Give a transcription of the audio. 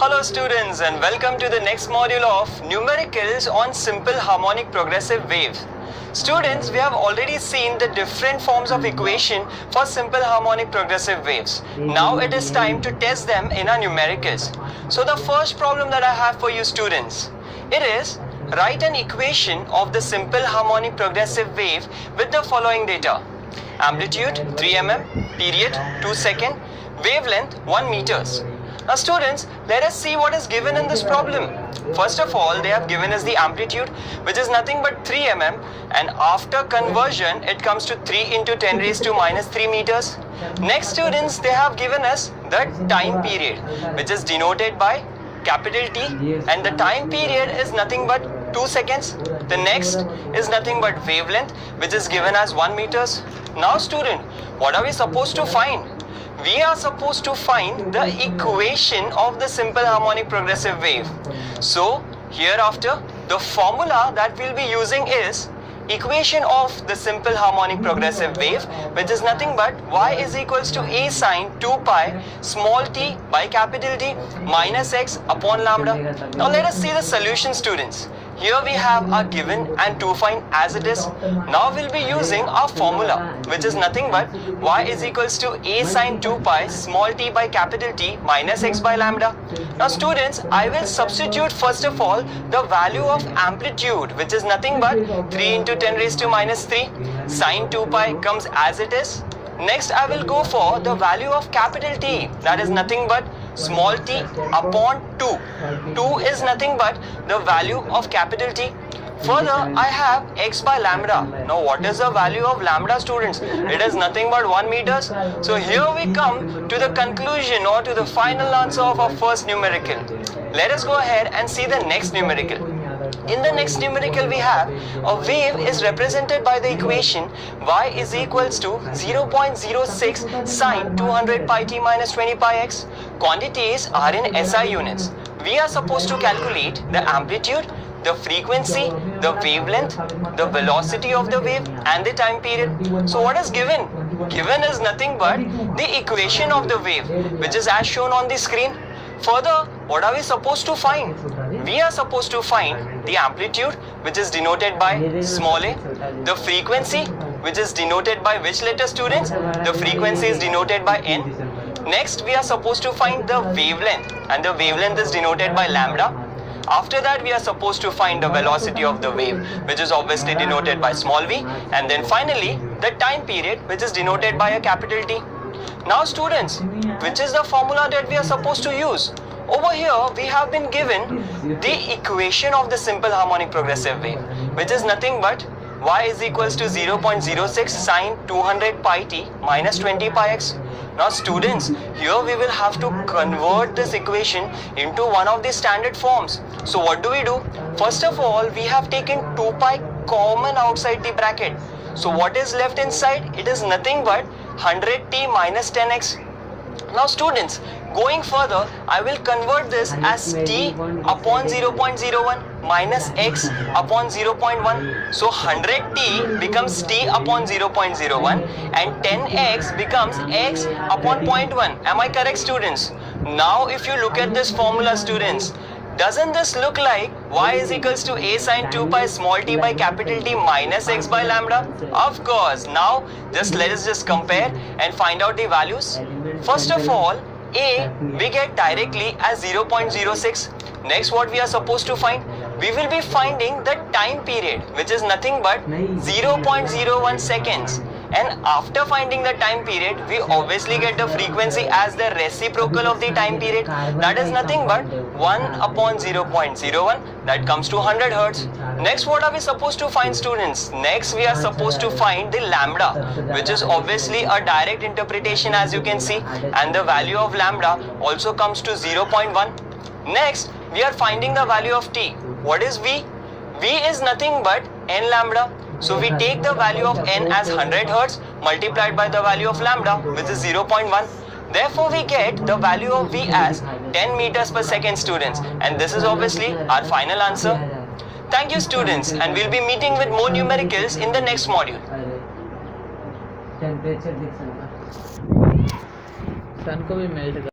Hello students and welcome to the next module of Numericals on Simple Harmonic Progressive Wave. Students, we have already seen the different forms of equation for simple harmonic progressive waves. Now it is time to test them in our numericals. So the first problem that I have for you students, it is write an equation of the simple harmonic progressive wave with the following data. Amplitude 3 mm, period 2 seconds, wavelength 1 meters. Now students, let us see what is given in this problem. First of all, they have given us the amplitude, which is nothing but 3 mm, and after conversion it comes to 3 into 10 raised to minus 3 meters. Next students, they have given us the time period, which is denoted by capital T, and the time period is nothing but 2 seconds. The next is nothing but wavelength, which is given as 1 meters. Now student, what are we supposed to find? We are supposed to find the equation of the simple harmonic progressive wave. So hereafter, the formula that we'll be using is equation of the simple harmonic progressive wave, which is nothing but y is equals to a sine 2 pi small t by capital T minus x upon lambda. Now let us see the solution students. Here we have our given and to find as it is. Now we'll be using our formula, which is nothing but y is equals to a sine 2 pi small t by capital T minus x by lambda. Now students, I will substitute first of all the value of amplitude, which is nothing but 3 into 10 raised to minus 3. Sine 2 pi comes as it is. Next I will go for the value of capital T, that is nothing but small t upon 2. 2 is nothing but the value of capital T. Further, I have x by lambda. Now what is the value of lambda students? It is nothing but 1 meters. So here we come to the conclusion or to the final answer of our first numerical. Let us go ahead and see the next numerical. In the next numerical we have a wave is represented by the equation y is equals to 0.06 sine 200 pi t minus 20 pi x. Quantities are in SI units. We are supposed to calculate the amplitude, the frequency, the wavelength, the velocity of the wave and the time period. So what is given? Given is nothing but the equation of the wave, which is as shown on the screen. Further, what are we supposed to find? We are supposed to find the amplitude, which is denoted by small a, the frequency, which is denoted by which letter students? The frequency is denoted by n. Next, we are supposed to find the wavelength, and the wavelength is denoted by lambda. After that, we are supposed to find the velocity of the wave, which is obviously denoted by small v, and then finally the time period, which is denoted by a capital T. Now students, which is the formula that we are supposed to use? Over here we have been given the equation of the simple harmonic progressive wave, which is nothing but y is equals to 0.06 sine 200 pi t minus 20 pi x. Now students, here we will have to convert this equation into one of the standard forms. So what do? First of all, we have taken 2 pi common outside the bracket. So what is left inside? It is nothing but 100t minus 10x. Now students, going further, I will convert this as t upon 0.01 minus x upon 0.1. So 100t becomes t upon 0.01 and 10x becomes x upon 0.1. Am I correct students? Now if you look at this formula students, doesn't this look like y is equals to a sine 2 pi small t by capital T minus x by lambda? Of course. Now let us just compare and find out the values. First of all, a we get directly as 0.06. Next, what we are supposed to find? We will be finding the time period, which is nothing but 0.01 seconds. And after finding the time period, we obviously get the frequency as the reciprocal of the time period. That is nothing but 1 upon 0.01. That comes to 100 hertz. Next, what are we supposed to find students? Next, we are supposed to find the lambda, which is obviously a direct interpretation as you can see. And the value of lambda also comes to 0.1. Next, we are finding the value of t. What is v? V is nothing but n lambda. So we take the value of n as 100 hertz multiplied by the value of lambda, which is 0.1. Therefore we get the value of v as 10 meters per second students, and this is obviously our final answer. Thank you students, and we'll be meeting with more numericals in the next module. Temperature देख सकता सन को भी melt